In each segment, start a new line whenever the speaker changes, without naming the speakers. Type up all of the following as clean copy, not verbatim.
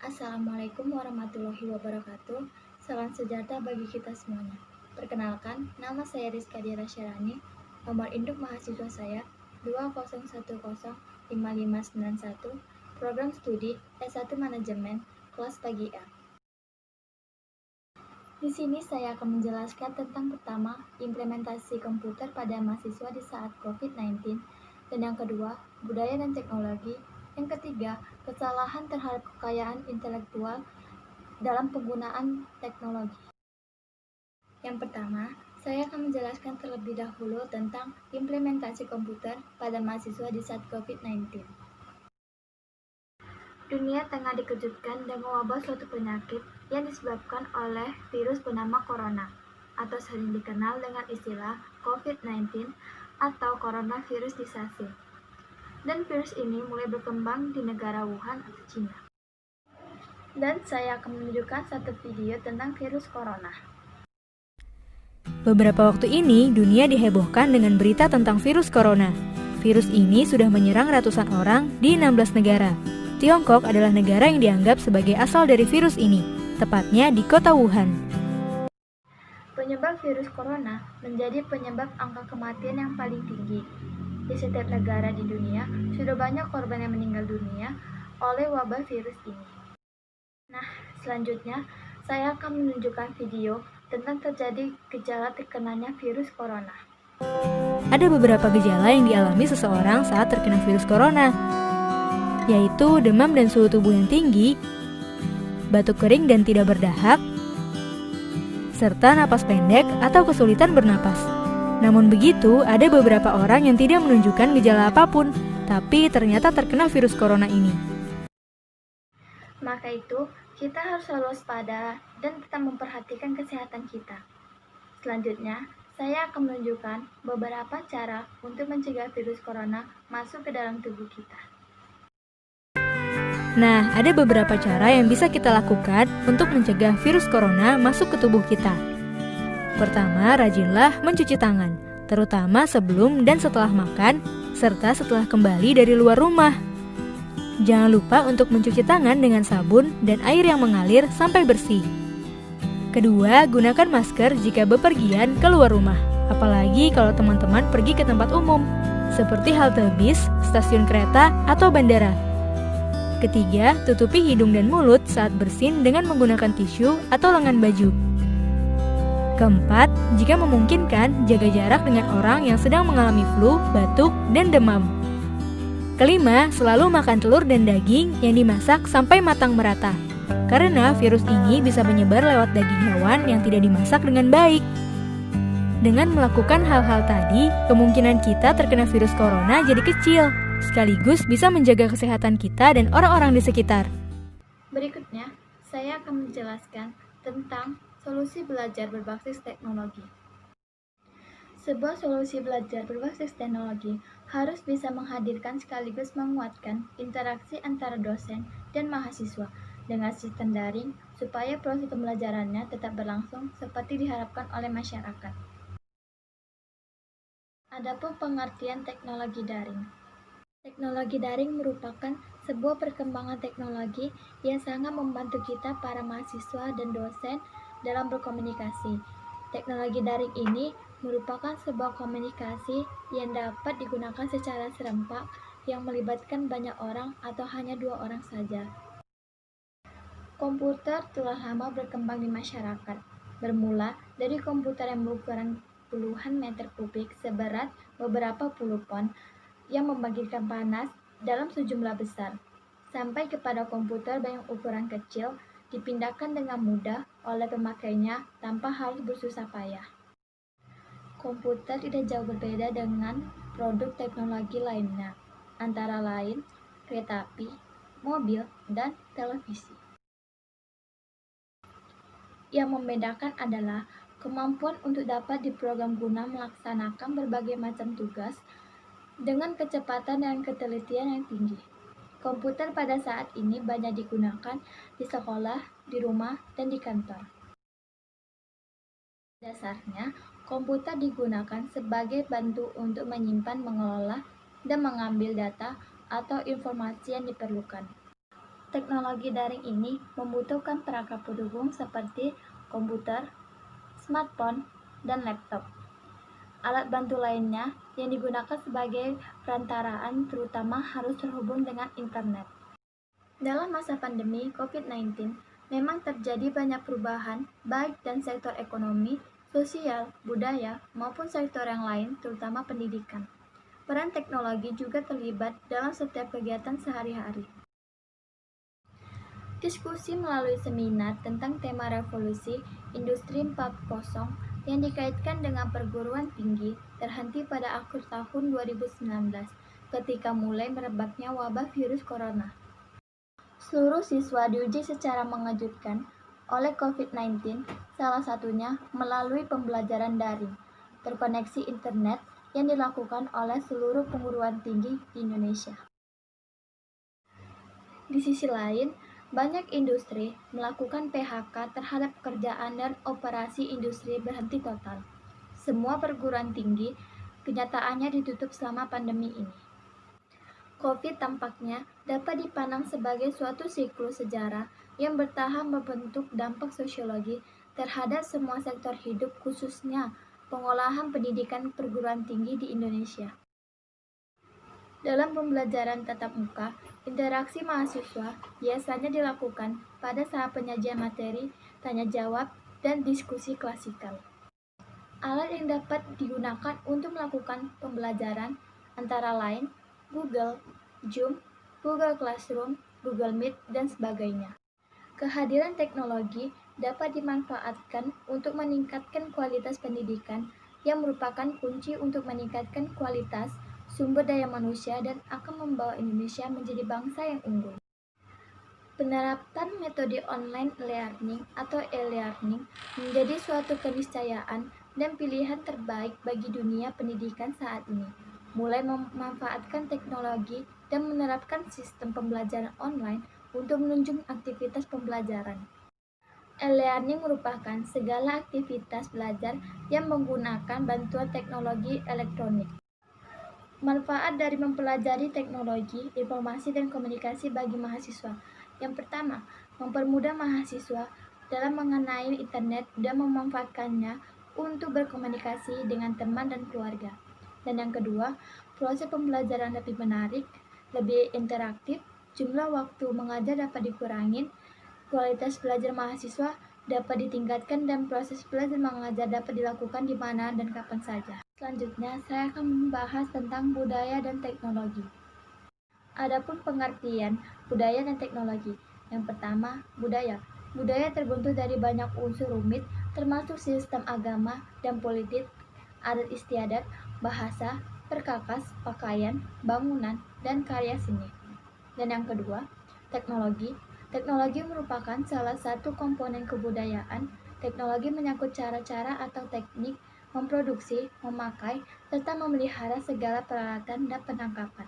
Assalamualaikum warahmatullahi wabarakatuh. Salam sejahtera bagi kita semuanya. Perkenalkan, nama saya Rizka Dira Syarani. Nomor induk mahasiswa saya 20105591. Program studi S1 Manajemen, kelas pagi A. Di sini saya akan menjelaskan tentang pertama, implementasi komputer pada mahasiswa di saat COVID-19, dan yang kedua, budaya dan teknologi. Yang ketiga, kesalahan terhadap kekayaan intelektual dalam penggunaan teknologi. Yang pertama, saya akan menjelaskan terlebih dahulu tentang implementasi komputer pada mahasiswa di saat COVID-19. Dunia tengah dikejutkan dengan wabah suatu penyakit yang disebabkan oleh virus bernama corona, atau sering dikenal dengan istilah COVID-19 atau coronavirusisasi. Dan virus ini mulai berkembang di negara Wuhan atau Cina. Dan saya akan menunjukkan satu video tentang virus corona.
Beberapa waktu ini, dunia dihebohkan dengan berita tentang virus corona. Virus ini sudah menyerang ratusan orang di 16 negara. Tiongkok adalah negara yang dianggap sebagai asal dari virus ini, tepatnya di kota Wuhan.
Penyebab virus corona menjadi penyebab angka kematian yang paling tinggi. Di setiap negara di dunia, sudah banyak korban yang meninggal dunia oleh wabah virus ini. Nah, selanjutnya saya akan menunjukkan video tentang terjadi gejala terkenanya virus corona.
Ada beberapa gejala yang dialami seseorang saat terkena virus corona, yaitu demam dan suhu tubuh yang tinggi, batuk kering dan tidak berdahak, serta napas pendek atau kesulitan bernapas. Namun begitu, ada beberapa orang yang tidak menunjukkan gejala apapun, tapi ternyata terkena virus corona ini.
Maka itu, kita harus selalu waspada dan tetap memperhatikan kesehatan kita. Selanjutnya, saya akan menunjukkan beberapa cara untuk mencegah virus corona masuk ke dalam tubuh kita.
Nah, ada beberapa cara yang bisa kita lakukan untuk mencegah virus corona masuk ke tubuh kita. Pertama, rajinlah mencuci tangan, terutama sebelum dan setelah makan, serta setelah kembali dari luar rumah. Jangan lupa untuk mencuci tangan dengan sabun dan air yang mengalir sampai bersih. Kedua, gunakan masker jika bepergian keluar rumah, apalagi kalau teman-teman pergi ke tempat umum, seperti halte bis, stasiun kereta, atau bandara. Ketiga, tutupi hidung dan mulut saat bersin dengan menggunakan tisu atau lengan baju. Keempat, jika memungkinkan, jaga jarak dengan orang yang sedang mengalami flu, batuk, dan demam. Kelima, selalu makan telur dan daging yang dimasak sampai matang merata, karena virus ini bisa menyebar lewat daging hewan yang tidak dimasak dengan baik. Dengan melakukan hal-hal tadi, kemungkinan kita terkena virus corona jadi kecil, sekaligus bisa menjaga kesehatan kita dan orang-orang di sekitar.
Berikutnya, saya akan menjelaskan tentang solusi belajar berbasis teknologi. Sebuah solusi belajar berbasis teknologi harus bisa menghadirkan sekaligus menguatkan interaksi antara dosen dan mahasiswa dengan sistem daring supaya proses pembelajarannya tetap berlangsung seperti diharapkan oleh masyarakat. Adapun pengertian teknologi daring. Teknologi daring merupakan sebuah perkembangan teknologi yang sangat membantu kita para mahasiswa dan dosen dalam berkomunikasi. Teknologi daring ini merupakan sebuah komunikasi yang dapat digunakan secara serempak yang melibatkan banyak orang atau hanya 2 orang saja. Komputer telah lama berkembang di masyarakat, bermula dari komputer yang berukuran puluhan meter kubik seberat beberapa puluh pon yang membangkitkan panas dalam sejumlah besar, sampai kepada komputer yang ukuran kecil dipindahkan dengan mudah oleh pemakainya tanpa harus bersusah payah. Komputer tidak jauh berbeda dengan produk teknologi lainnya, antara lain kereta api, mobil, dan televisi. Yang membedakan adalah kemampuan untuk dapat diprogram guna melaksanakan berbagai macam tugas dengan kecepatan dan ketelitian yang tinggi. Komputer pada saat ini banyak digunakan di sekolah, di rumah, dan di kantor. Dasarnya, komputer digunakan sebagai bantu untuk menyimpan, mengelola, dan mengambil data atau informasi yang diperlukan. Teknologi daring ini membutuhkan perangkat pendukung seperti komputer, smartphone, dan laptop. Alat bantu lainnya yang digunakan sebagai perantaraan terutama harus terhubung dengan internet. Dalam masa pandemi COVID-19, memang terjadi banyak perubahan baik dan sektor ekonomi, sosial, budaya, maupun sektor yang lain terutama pendidikan. Peran teknologi juga terlibat dalam setiap kegiatan sehari-hari. Diskusi melalui seminar tentang tema revolusi Industri 4.0 yang dikaitkan dengan perguruan tinggi terhenti pada akhir tahun 2019 ketika mulai merebaknya wabah virus corona. Seluruh siswa diuji secara mengejutkan oleh COVID-19, salah satunya melalui pembelajaran daring, terkoneksi internet yang dilakukan oleh seluruh perguruan tinggi di Indonesia. Di sisi lain, banyak industri melakukan PHK terhadap pekerjaan dan operasi industri berhenti total. Semua perguruan tinggi kenyataannya ditutup selama pandemi ini. COVID tampaknya dapat dipandang sebagai suatu siklus sejarah yang bertahan membentuk dampak sosiologi terhadap semua sektor hidup khususnya pengolahan pendidikan perguruan tinggi di Indonesia. Dalam pembelajaran tatap muka, interaksi mahasiswa biasanya dilakukan pada saat penyajian materi, tanya jawab, dan diskusi klasikal. Alat yang dapat digunakan untuk melakukan pembelajaran antara lain Google, Zoom, Google Classroom, Google Meet, dan sebagainya. Kehadiran teknologi dapat dimanfaatkan untuk meningkatkan kualitas pendidikan yang merupakan kunci untuk meningkatkan kualitas sumber daya manusia dan akan membawa Indonesia menjadi bangsa yang unggul. Penerapan metode online learning atau e-learning menjadi suatu keniscayaan dan pilihan terbaik bagi dunia pendidikan saat ini. Mulai memanfaatkan teknologi dan menerapkan sistem pembelajaran online untuk menunjang aktivitas pembelajaran. E-learning merupakan segala aktivitas belajar yang menggunakan bantuan teknologi elektronik. Manfaat dari mempelajari teknologi, informasi, dan komunikasi bagi mahasiswa. Yang pertama, mempermudah mahasiswa dalam mengenai internet dan memanfaatkannya untuk berkomunikasi dengan teman dan keluarga. Dan yang kedua, proses pembelajaran lebih menarik, lebih interaktif, jumlah waktu mengajar dapat dikurangi, kualitas belajar mahasiswa dapat ditingkatkan, dan proses belajar mengajar dapat dilakukan di mana dan kapan saja. Selanjutnya, saya akan membahas tentang budaya dan teknologi. Adapun pengertian budaya dan teknologi. Yang pertama, budaya. Budaya terbentuk dari banyak unsur rumit, termasuk sistem agama dan politik, adat istiadat, bahasa, perkakas, pakaian, bangunan, dan karya seni. Dan yang kedua, teknologi. Teknologi merupakan salah satu komponen kebudayaan. Teknologi menyangkut cara-cara atau teknik memproduksi, memakai, serta memelihara segala peralatan dan perlengkapan.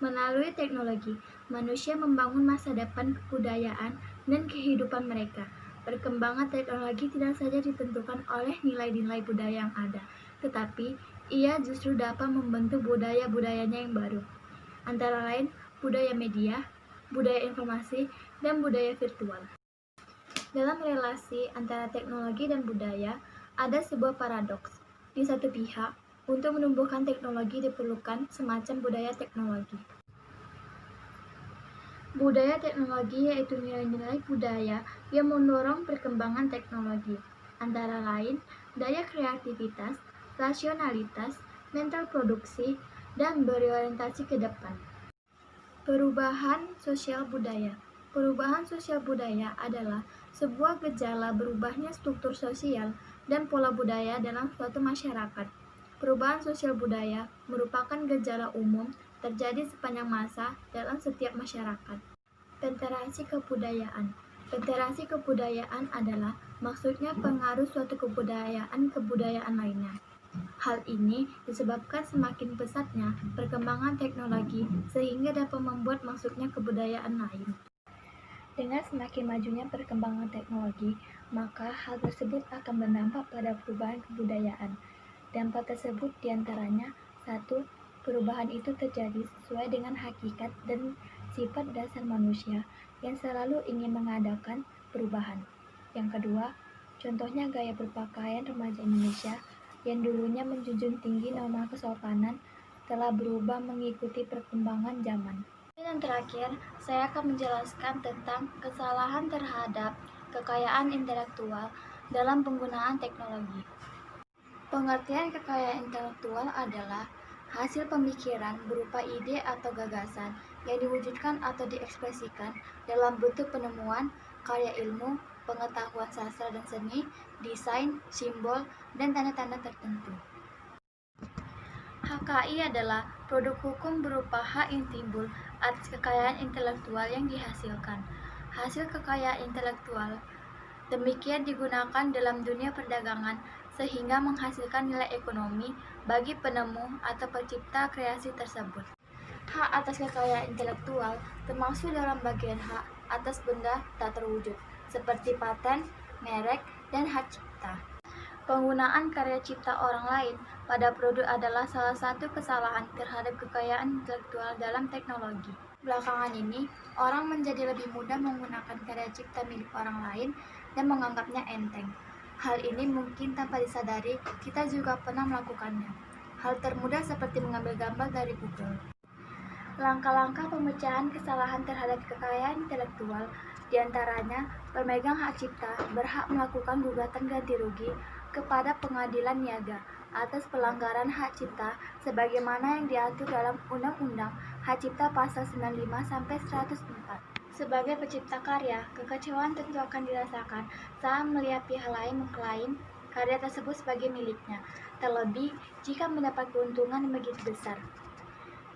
Melalui teknologi, manusia membangun masa depan kebudayaan dan kehidupan mereka. Perkembangan teknologi tidak saja ditentukan oleh nilai-nilai budaya yang ada, tetapi ia justru dapat membentuk budaya-budayanya yang baru. Antara lain, budaya media, budaya informasi, dan budaya virtual. Dalam relasi antara teknologi dan budaya, ada sebuah paradoks. Di satu pihak, untuk menumbuhkan teknologi diperlukan semacam budaya teknologi. Budaya teknologi yaitu nilai-nilai budaya yang mendorong perkembangan teknologi, antara lain daya kreativitas, rasionalitas, mental produksi, dan berorientasi ke depan. Perubahan sosial budaya. Perubahan sosial budaya adalah sebuah gejala berubahnya struktur sosial dan pola budaya dalam suatu masyarakat. Perubahan sosial budaya merupakan gejala umum terjadi sepanjang masa dalam setiap masyarakat. Penetrasi kebudayaan. Penetrasi kebudayaan adalah maksudnya pengaruh suatu kebudayaan lainnya. Hal ini disebabkan semakin pesatnya perkembangan teknologi sehingga dapat membuat masuknya kebudayaan lain. Dengan semakin majunya perkembangan teknologi, maka hal tersebut akan berdampak pada perubahan kebudayaan. Dampak tersebut diantaranya 1. Perubahan itu terjadi sesuai dengan hakikat dan sifat dasar manusia. yang selalu ingin mengadakan perubahan. Yang kedua, contohnya gaya berpakaian remaja Indonesia yang dulunya menjunjung tinggi norma kesopanan telah berubah mengikuti perkembangan zaman. Dan yang terakhir, saya akan menjelaskan tentang kesalahan terhadap kekayaan intelektual dalam penggunaan teknologi. Pengertian kekayaan intelektual adalah hasil pemikiran berupa ide atau gagasan yang diwujudkan atau diekspresikan dalam bentuk penemuan, karya ilmu, pengetahuan sastra dan seni, desain, simbol, dan tanda-tanda tertentu. HKI adalah produk hukum berupa hak yang timbul atas kekayaan intelektual yang dihasilkan. Hasil kekayaan intelektual demikian digunakan dalam dunia perdagangan sehingga menghasilkan nilai ekonomi bagi penemu atau pencipta kreasi tersebut. Hak atas kekayaan intelektual termasuk dalam bagian hak atas benda tak terwujud, seperti paten, merek, dan hak cipta. Penggunaan karya cipta orang lain pada produk adalah salah satu kesalahan terhadap kekayaan intelektual dalam teknologi. Belakangan ini, orang menjadi lebih mudah menggunakan karya cipta milik orang lain dan menganggapnya enteng. Hal ini mungkin tanpa disadari, kita juga pernah melakukannya. Hal termudah seperti mengambil gambar dari Google. Langkah-langkah pemecahan kesalahan terhadap kekayaan intelektual diantaranya pemegang hak cipta berhak melakukan gugatan ganti rugi kepada pengadilan niaga atas pelanggaran hak cipta sebagaimana yang diatur dalam Undang-Undang Hak Cipta Pasal 95-104. Sebagai pencipta karya, kekecewaan tentu akan dirasakan saat melihat pihak lain mengklaim karya tersebut sebagai miliknya, terlebih jika mendapat keuntungan yang begitu besar.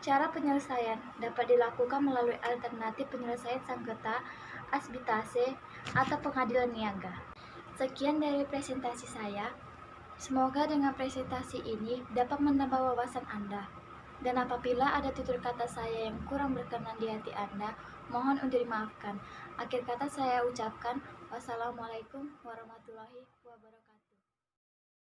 Cara penyelesaian dapat dilakukan melalui alternatif penyelesaian sengketa, asbitase, atau pengadilan niaga. Sekian dari presentasi saya. Semoga dengan presentasi ini dapat menambah wawasan Anda. Dan apabila ada tutur kata saya yang kurang berkenan di hati Anda, mohon untuk dimaafkan. Akhir kata saya ucapkan, wassalamualaikum warahmatullahi wabarakatuh.